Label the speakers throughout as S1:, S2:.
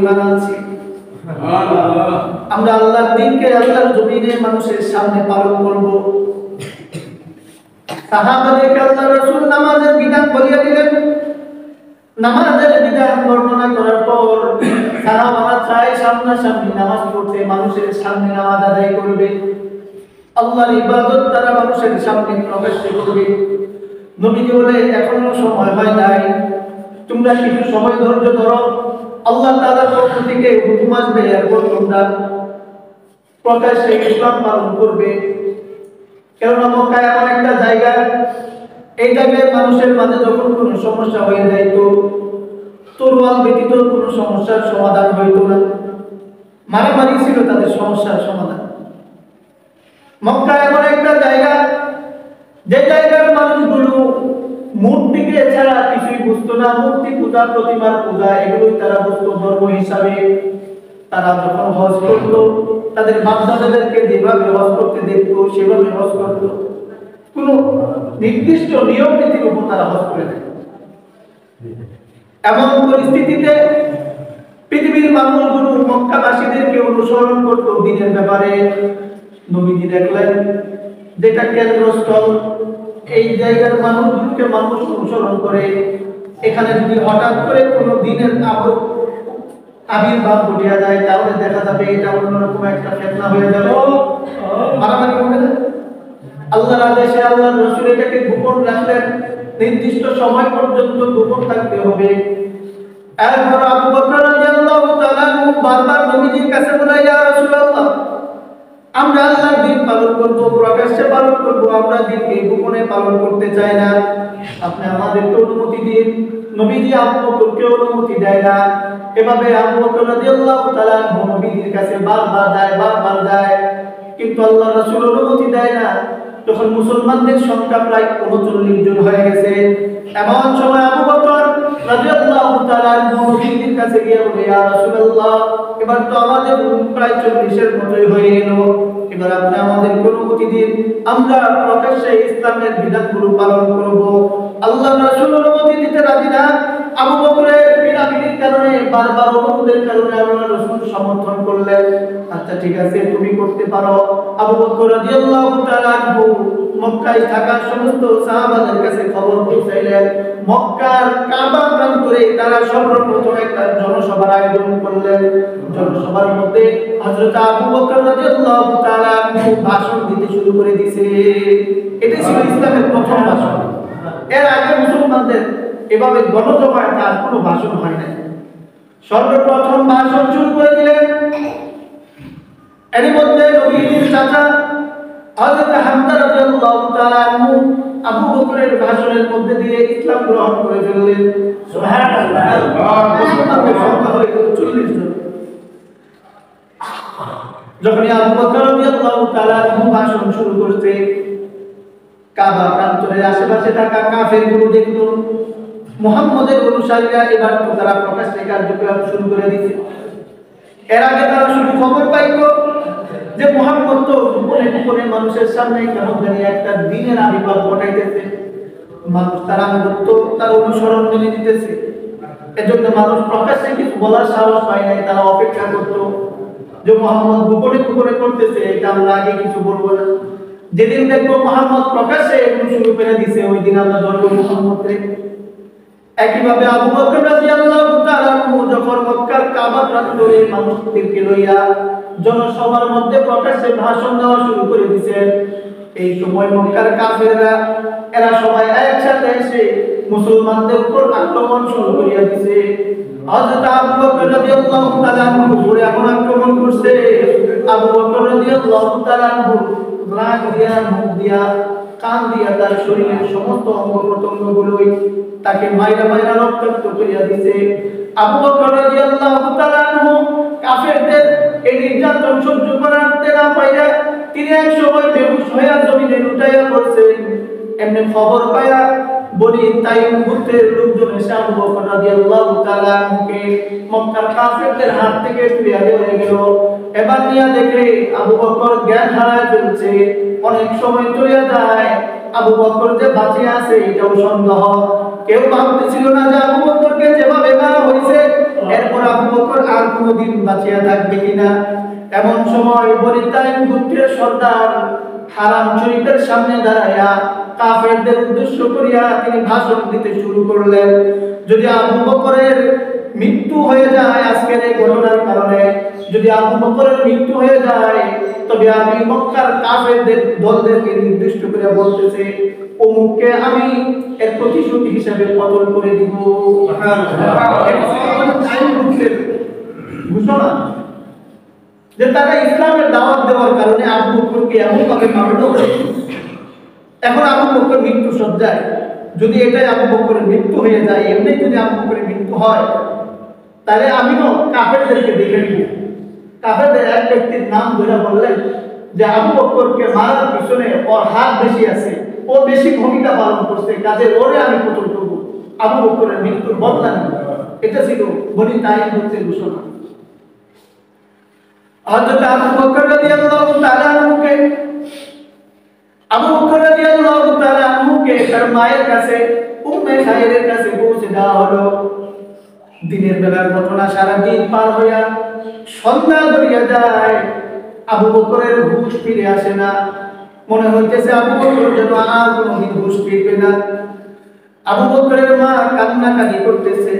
S1: ঈমান আনছি। আমরা আল্লাহর দ্বীনকে আল্লাহর জমিনে মানুষের সামনে পালন করব। সাহাবাদেরকে আল্লাহ রাসূল নামাজের বিধান বলিয়ে দিলেন। নামাজের বিধান বর্ণনা করার পর সাহাবারা চায় সামনাসামনি নামাজ পড়তে, মানুষের সামনে নামাজ আদায় করবে, আল্লাহর ইবাদত তারা মানুষের সামনে প্রকাশ করবে। নবীজি বলে, এখনো সময় হয় নাই, তোমরা কিছু সময় ধৈর্য ধরো, আল্লাহ তাআলার পক্ষ থেকে হুকুম আসবে, এরপর তোমরা প্রকাশ্যে ইসলাম পালন করবে। কেননা মক্কা এমন একটা জায়গা, এই জায়গায় মানুষের মাঝে যখন কোনো সমস্যা হয়ে যাইত, তরোয়াল ব্যতীত কোনো সমস্যার সমাধান হইত না, মারামারি ছিল তাদের সমস্যার সমাধান। মক্কা এমন একটা জায়গা, যে জায়গার মানুষগুলো মূর্তিকে ছাড়া কিছুই বুঝতো না, মূর্তি পূজা, প্রতিমার পূজা, এগুলোই তারা বুঝতো ধর্ম হিসাবে। তারা যখন হজ করতো, তাদের বাপ-দাদাদেরকে যেভাবে হজ করতে দেখতো সেভাবে হজ করতো, কোনো নির্দিষ্ট নিয়ম নীতির উপর তারা হজ করে দেয়। এমন পরিস্থিতিতে পৃথিবীর মানুষগুলো মক্কাবাসীদেরকে অনুসরণ করতো দ্বীনের ব্যাপারে। নবীজি দেখলেন যেটা কেন্দ্রস্থল, এই জায়গার মানুষগুলোকে মানুষ অনুসরণ করে, এখানে যদি হঠাৎ করে কোনো দ্বীনের আবির্ভাব ঘটিয়া যায়, তাহলে দেখা যাবে এটা অন্যরকম একটা ফিতনা হয়ে যাবে, মারামারি হবে না। আল্লাহর আদেশে আল্লাহর রাসূল এটাকে গোপন রাখলেন, নির্দিষ্ট সময় পর্যন্ত গোপন থাকতে হবে। এরপর আবু বকর রাদিয়াল্লাহু তাআলা বারবার নবীজির কাছে বলে, ইয়া রাসূলুল্লাহ, আমরা আল্লাহর দ্বীন পালন করব, প্রকাশ্যে পালন করব, আমরা দ্বীনকে গোপনে পালন করতে চাই না, আপনি আমাদেরকে অনুমতি দিন। নবীজি আবু বকরকে অনুমতি দেয় না। এভাবে আবু বকর রাদিয়াল্লাহু তাআলা নবীজির কাছে বারবার যায়, কিন্তু আল্লাহর রাসূল অনুমতি দেয় না। তখন মুসলমানদের সংখ্যা প্রায় 39 জন হয়ে গেছে। এমন সময় আবু বকর রাদিয়াল্লাহু তাআলা নবীজির কাছে গিয়ে বলে, ইয়া রাসূলুল্লাহ, এবার তো আমাদের প্রায় 40 এর মতোই হয়ে গেল, এবার আপনি আমাদের অনুমতি দিন, আমরা প্রকাশ্যে ইসলামের বিধানগুলো পালন করব। আল্লাহর রাসূল অনুমতি দিতে রাজি না। আবু বকরের বিনাবিনীর কারণে, বারবার অনুরোধের কারণে আল্লাহর রাসূল সমর্থন করলেন। আচ্ছা ঠিক আছে, তুমি করতে পারো। আবু বকর রাদিয়াল্লাহু তাআলা মক্কায় থাকা সমস্ত সাহাবাদের কাছে খবর পৌঁছাইলেন। মক্কার কাবা প্রান্তরে তারা সর্বপ্রথম একটা জনসভার আয়োজন করলেন। জনসভার মধ্যে হযরত আবু বকর রাদিয়াল্লাহু তাআলা ভাষণ দিতে শুরু করে দিয়েছে। এটা ছিল ইসলামের প্রথম ভাষণ। এর আগে মুসলমানদের এভাবে গণজমায়েতে আর কোনো ভাষণ হয় না। সর্বপ্রথম ভাষণ শুরু করে দিলেন। এর মধ্যে নবীজির চাচা হযরত হামজা রাদিয়াল্লাহু তাআলা আবু বকরের ভাষণের মধ্যে দিয়ে ইসলাম গ্রহণ করে ফেললেন। সুবহানাল্লাহ। মুসলমানদের সংখ্যা হলো 40 জন। যখন আবু বকর রাদিয়াল্লাহু তাআলা ভাষণ শুরু করতে, কাবা প্রান্তরের আশেপাশে থাকা কাফেরগুলো দেখলো মুহাম্মদের অনুসারীরা এবার তো তারা প্রকাশ্যে কার্যক্রম শুরু করে দিয়েছে। এর আগে তারা শুধু খবর পাইতো যে মুহাম্মদ তো গোপনে গোপনে মানুষের সামনে কেমন জানি একটা দ্বীনের আবির্ভাব ঘটাইতেছে, মানুষ তারা তার অনুসরণ মেনে নিতেছে। এজন্য মানুষ প্রকাশ্যে কিছু বলার সাহস পায় নাই, তারা অপেক্ষা করতো যে মুহাম্মদ গোপনে গোপনে করতেছে, এটা আমরা আগে কিছু বলবো না। যেদিন দেখবো মুহাম্মদ প্রকাশ্যে এগুলো শুরু করে দিছে, ওই দিন আমরা ধরবো মুহাম্মদকে। একইভাবে আবু বকর রাদিয়াল্লাহু তাআলা যখন মক্কার কাবা প্রান্তরে মানুষদেরকে লইয়া জনসভার মধ্যে প্রকাশ্যে ভাষণ দেওয়া শুরু করে দিয়েছেন, এই সময় মক্কার কাফেররা এরা সবাই একসাথে এসে মুসলমানদের উপর আক্রমণ শুরু করিয়া দিয়েছে। হযরত আবু বকর রাদিয়াল্লাহু তাআলা উপরে এমন আক্রমণ করছে, আবু বকর রাদিয়াল্লাহু তাআলা রাগ দিয়া, মুখ দিয়া, কান দিয়া তার শরীরের সমস্ত অঙ্গ প্রত্যঙ্গগুলোই তাকে মাইরা রক্তাক্ত করিয়া দিয়েছে। আবু বকর রাদিয়াল্লাহু তাআলা কাফেরদের এই নির্যাতন সহ্য করতে না পাইয়া তিনি এক সময় বেহুশ হইয়া জমিনে লুটাইয়া পড়ছেন। এমনি খবর পাইয়া বনি তাইম গোত্রের লোকজন এসে আবু বকর রাদিয়াল্লাহু তাআলা কে মক্কার কাফেরদের হাত থেকে তুলিয়া নিয়ে গেল। এবার নিয়ে দেখে আবু বকর জ্ঞান হারায় ফেলছে। অনেক সময় চলে যায়, আবু বকর যে বাঁচে আছে এটাও সন্দেহ। কেউ ভাবতেছিল না যে আবু বকরকে যেভাবে মারা হয়েছে এরপর আবু বকর আর কোনোদিন বাঁচিয়া থাকবে কিনা। এমন সময় বনি তাইম গোত্রের সর্দার হারাম শরীফের সামনে দাঁড়াইয়া কাফেরদের উদ্দেশ্য করিয়া তিনি ভাষণ দিতে শুরু করলেন, যদি আবু বকরের মৃত্যু হয়ে যায় আজকের এই ঘটনার কারণে, যদি আবু বকরের মৃত্যু হয়ে যায়, তবে আমি মক্কার কাফেরদের দলদেরকে নির্দিষ্ট করে বলতেছে অমুককে আমি এর প্রতিশোধ হিসেবে কতল করে দিব। ঘোষণা যে তারা ইসলামের দাওয়াত দেওয়ার কারণে আবু বকরকে এমনভাবে মারলো। এখন আবু বকর মৃত্যু সজ্জায়, যদি এটাই আবু বকরের মৃত্যু হয়ে যায়, এমনি যদি আবু বকরের মৃত্যু হয়, তাহলে আমিও কাফেরদেরকে দেখে নিব। কাফেরদের এক ব্যক্তির নাম ধরে বললেন যে আবু বকরকে মারার পিছনে ওর হাত বেশি আছে, ও বেশি ভূমিকা পালন করছে, কাজে ওরে আমি কতল করব, আবু বকরের মৃত্যুর বদলা নিব। এটা ছিল বনি তাইম গোত্রের ঘোষণা। হযরত আবু বকর রাদিয়াল্লাহু তাআলা আনহুকে তার মায়ের কাছে উম্মে খায়রের কাছে পৌঁছে দেওয়া হলো। দিনের বেলার ঘটনা, সারা দিন পার হইয়া সন্ধ্যা গড়িয়া যায়, আবু বকরের হুঁশ ফিরে আসে না। মনে হইতেছে আবু বকর যেন আর কোনোদিন হুঁশ ফিরবে না। আবু বকরের মা কান্নাকাটি করতেছে।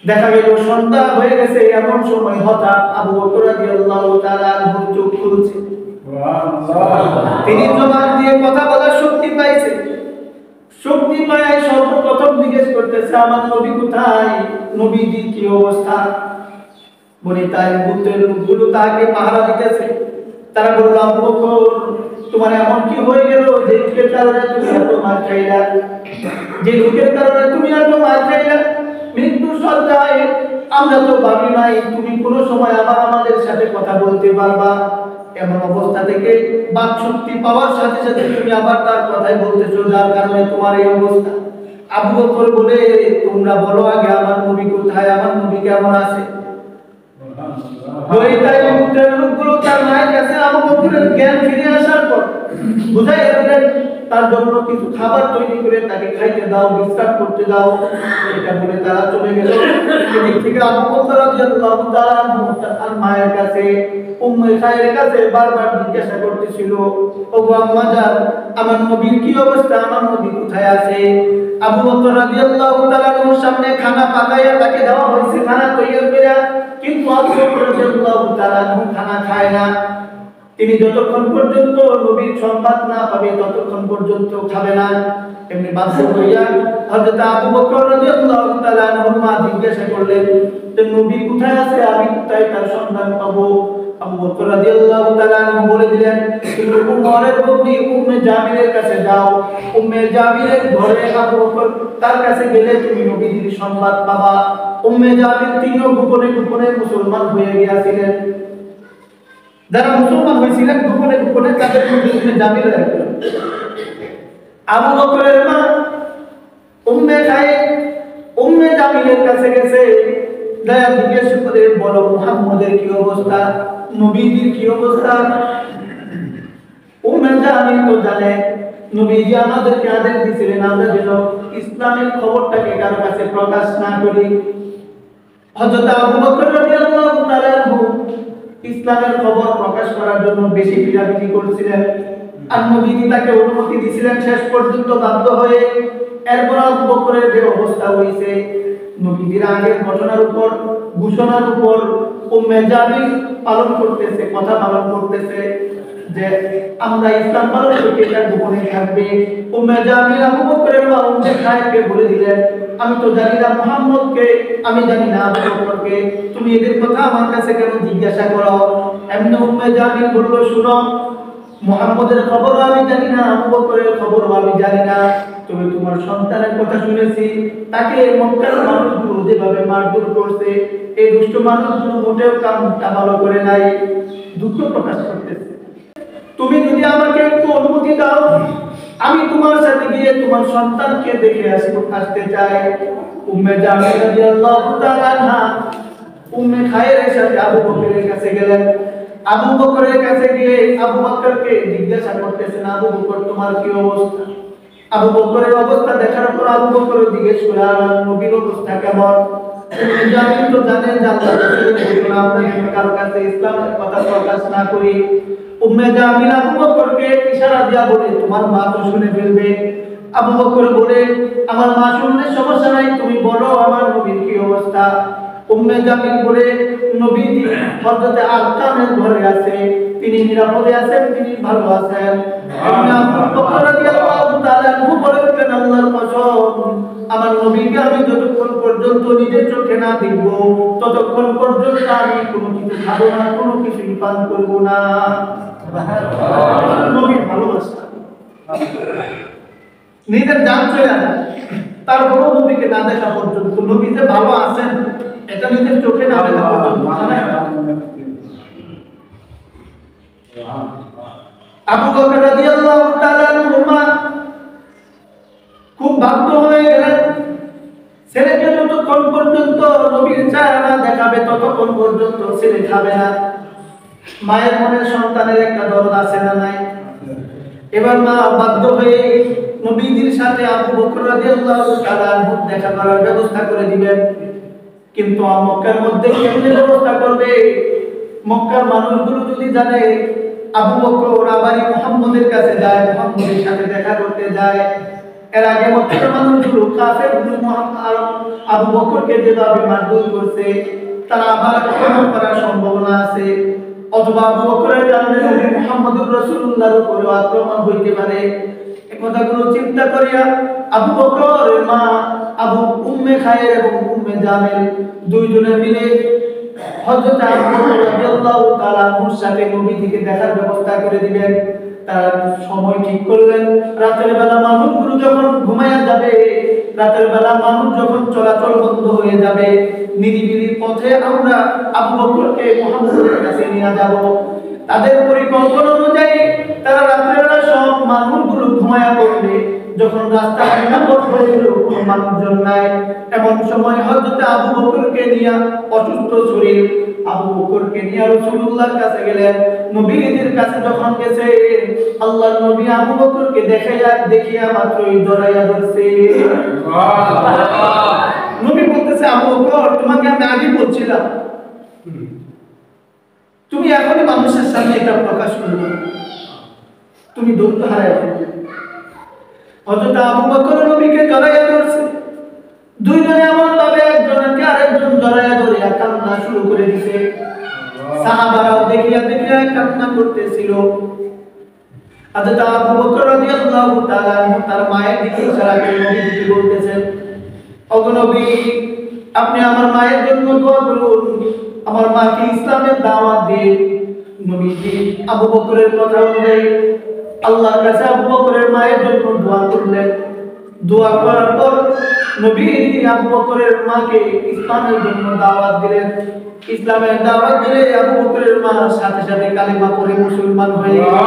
S1: দেখা গেল সন্ধ্যা হয়ে গেছে, এমন সময় হঠাৎ আবু বকর রাদিয়াল্লাহু তাআলা আনহু চোখ খুলছে। তিনি জবান দিয়ে কথা বলার শক্তি পাইছে। শক্তি পায় সর্বপ্রথম জিজ্ঞেস করতেছে আমার নবী কোথায়, নবীজির কি অবস্থা। বনি তাইম গোত্রের লোকগুলো তাকে পাহারা দিতেছে। তারা বলল আবু বকর তোমার এমন কি হয়ে গেল যে লোকের কারণে তুমি এত মার খাইলা, যে লোকের কারণে তুমি এত মার খাইলা। মৃত্যু সজ্জায় আমরা তো ভাবি নাই তুমি কোনো সময় আবার আমাদের সাথে কথা বলতে পারবা। এমন অবস্থা থেকে বাক শক্তি পাওয়ার সাথে সাথে তুমি আবার তার কথাই বলতেছো, যার কারণে তোমার এই অবস্থা। আবু বকর বলে তোমরা বলো আগে আমার নবী কোথায়, আমার নবী কেমন আছে। বনি তাইম গোত্রের লোকগুলো তার মায়ের কাছে আবু বকরের জ্ঞান ফিরে আসার পর বুঝাই দিলেন তার জন্য কিছু খাবার তৈরি করে তাকে খাইতে দাও, বিশ্রাম করতে দাও। এটা বলে তারা চলে গেল। এদিক থেকে আবু বকর রাদিয়াল্লাহু তাআলা আনহু তার মায়ের কাছে উম্মে খায়রের কাছে বারবার জিজ্ঞাসা করতেছিল, ওগো আম্মা জান আমার নবীর কি অবস্থা, আমার নবী কোথায় আছে। আবু বকর রাদিয়াল্লাহু তাআলা আনহুর সামনে খানা পাকাইয়া তাকে দেওয়া হয়েছে, খানা তৈরি করে, কিন্তু আবু বকর রাদিয়াল্লাহু তাআলা আনহু খানা খায় না। তিনি যতক্ষণ পর্যন্ত নবীর সংবাদ না পাবে ততক্ষণ পর্যন্ত খাবে না। এমনি বাধ্য হইয়া হযরত আবু বকর রাদিয়াল্লাহু তাআলা আনহু মা জিজ্ঞাসা করলেন যে নবী কোথায় আছে, আমি কোথায় তার সন্ধান পাবো। আবু বকর রাদিয়াল্লাহু তাআলা আনহু বলে দিলেন তুমি উমরের পত্নী উম্মে জাবিরের কাছে যাও। উম্মে জাবিরের ঘরে আবু বকর তার কাছে গেলে তুমি নবীর সংবাদ পাবা। উম্মে জাবির তিনিও গোপনে গোপনে মুসলমান হয়ে গিয়েছিলেন। যারা মুসলমান হয়েছিলেন গোপনে গোপনে তাদের মধ্যে উম্মে জাবির একজন। আবু বকরের মা উম্মে জাবিরের কাছে গেছে, দয়া জিজ্ঞেস করে বলো মুহাম্মদের কি অবস্থা, নবীজির কি অবস্থা। উম্মে জাবির তো জানে নবীজি আমাদেরকে আদেশ দিয়েছিলেন আমরা যেন ইসলামের খবরটাকে কারো কাছে প্রকাশ না করি। হযরত আবু বকর রাদিয়াল্লাহু তাআলা আনহু ইসলামের খবর প্রকাশ করার জন্য বেশি পিরাপিরি করছিলেন, আর নবীজি তাকে অনুমতি দিয়েছিলেন শেষ পর্যন্ত বাধ্য হয়ে। এরপর আবু বকরের যে অবস্থা হয়েছে, নবীজির আগের ঘটনার উপর ঘোষণার উপর উম্মে জাবির পালন করতেছে, কথা পালন করতেছে যে আমরা ইসলাম পালন করতে এটা গোপনে থাকবে। উম্মে জাবির আবু বকরের মা উম্মে খায়রকে বলে দিলেন আমি তো জানি না মুহাম্মদকে, আমি জানি না আবু বকরকে, তুমি এদের কথা আমার কাছে কেন জিজ্ঞাসা করো। এমনি উম্মে জাবির বলল শুনো মুহাম্মদের খবরও আমি জানি না, আবু বকরের খবরও আমি জানি না, তবে তোমার সন্তানের কথা শুনেছি, তাকে মক্কার মানুষগুলো যেভাবে মারধর করছে এই দুষ্ট মানুষগুলো মোটেও কামটা ভালো করে নাই, দুঃখ প্রকাশ করতেছে। তুমি যদি আমাকে একটু অনুমতি দাও আমি তোমার সাথে গিয়ে তোমার সন্তানকে দেখে আসতে চাই। উম্মে জামিল রাদিয়াল্লাহু তাআলা আনহা উম্মে খায়রের সাথে আবু বকরের কাছে গেলেন। আবু বকরের কাছে গিয়ে আবু বকরকে জিজ্ঞাসা করতেছেন আবু বকর তোমার কি অবস্থা। আবু বকরের অবস্থা দেখার পর আবু বকর জিজ্ঞেস করলেন নবীর অবস্থা কেমন। জামিল তো জানেন যে আল্লাহ রাসূলের ঘোষণা আমরা কারো কাছে ইসলামের কথা প্রকাশ না করি। উম্মে জামিল আবু বকরকে ইশারা দিয়া বলে তোমার মা তো শুনে ফেলবে। আবু বকর বলে আমার মা শুনলে সমস্যা নাই, তুমি বলো আমার নবীর কি অবস্থা। উম্মে জামিল বলে নবীজি হযরতে আরকামের ঘরে আছে, তিনি নিরাপদে আছেন, তিনি ভালো আছেন। আবু বকর রাদিয়াল্লাহু তাআলা বলেন আল্লাহর কসম আমার নবীকে আমি যতক্ষণ পর্যন্ত নিজের চোখে না দেখব ততক্ষণ পর্যন্ত আমি কোনো কিছু খাবো না, কোনো কিছু পান করব না। নবীর ভালোবাসা নিজের জান চলে যায়, তারপরও নবীকে না দেখা পর্যন্ত, নবী যে ভালো আছেন এটা নিজের চোখে না দেখা পর্যন্ত। আবু বকর রাদিয়াল্লাহু তাআলা আনহুমা খুব বাধ্য হয়ে গেলেন, ছেলেকে যতক্ষণ পর্যন্ত নবীর চেহারা দেখাবে ততক্ষণ পর্যন্ত ছেলে খাবে না। মায়ের মনে সন্তানের একটা দরদ আছে না নাই? এবার মা বাধ্য হয়ে নবীজির সাথে আবু বকর রাদিয়াল্লাহু তাআলা দেখা করার ব্যবস্থা করে দিবেন। কিন্তু মক্কার মধ্যে কেমনে ব্যবস্থা করবে? মক্কার মানুষগুলো যদি জানে আবু বকর আবার মুহাম্মদের কাছে যায়, মুহাম্মদের সাথে দেখা করতে যায়, এর আগে মক্কার মানুষগুলো কাফের আবু বকরকে যেভাবে মারধর করছে তারা আবার আক্রমণ করার সম্ভাবনা আছে, অথবা আবু বকরের কারণে নবী মুহাম্মদুর রাসূলুল্লাহর উপর আক্রমণ হইতে পারে। এই কথাগুলো চিন্তা করিয়া আবু বকরের মা আবু উম্মে খায়ের এবং উম্মে জামিল দুইজনে মিলে হযরত আবু বকর রাদিয়াল্লাহু তাআলা আনহুর সাথে নবীজিকে দেখার ব্যবস্থা করে দিবেন। তার সময় ঠিক করলেন, রাতের বেলা মানুষগুলো যখন ঘুমায়া যাবে, রাতের বেলা মানুষ যখন চলাচল বন্ধ হয়ে যাবে, নিরিবিলি পথে আমরা আবু বকরকে মুহাম্মদের কাছে নিয়ে যাব। তাদের পরিকল্পনা অনুযায়ী তারা রাতের বেলা সব মানুষগুলো ঘুমায়া পড়বে, যখন রাস্তা নিরাপদ হয়ে গেল কোনো মানুষজন নাই, এমন সময় হযরত আবু বকরকে নিয়ে অসুস্থ শরীর আবু বকরকে নিয়ে রাসূলুল্লাহর কাছে গেলেন। নবীজির কাছে যখন গেছে আল্লাহর নবী আবু বকরকে দেখিয়া মাত্রই জড়াইয়া ধরছে। সুবহানাল্লাহ। নবী বলতেছে আবু বকর তোমাকে আমি আগে বলছিলাম তুমি এখনই মানুষের সামনে এটা প্রকাশ করবে, তুমি ধৈর্য হারায় ফেলবে। হযরত আবু বকর নবীকে জড়াইয়া ধরছে, দুইজনে এমন ভাবে একজনকে আরেকজন জড়াইয়া ধরিয়া কান্না শুরু করে দিছে। সাহাবারাও দেখিয়া দেখিয়া কান্না করতেছিল। হযরত আবু বকর রাদিয়াল্লাহু তাআলা তার মায়ের দিকে ইশারা করে নবীকে বলতেছেন, ওগো নবী আপনি আমার মায়ের জন্য দোয়া করুন, আমার মাকে ইসলামের দাওয়াত দিন। নবীজি আবু বকরের কথা অনুযায়ী আল্লাহর কাছে আবু বকরের মায়ের জন্য দোয়া করলেন। দোয়া করার পর নবীজি আবু বকরের মাকে ইসলামের জন্য দাওয়াত দিলেন। ইসলামের দাওয়াত দিলে আবু বকরের মা সাথে সাথে কালিমা পড়ে মুসলমান হয়ে গেলেন।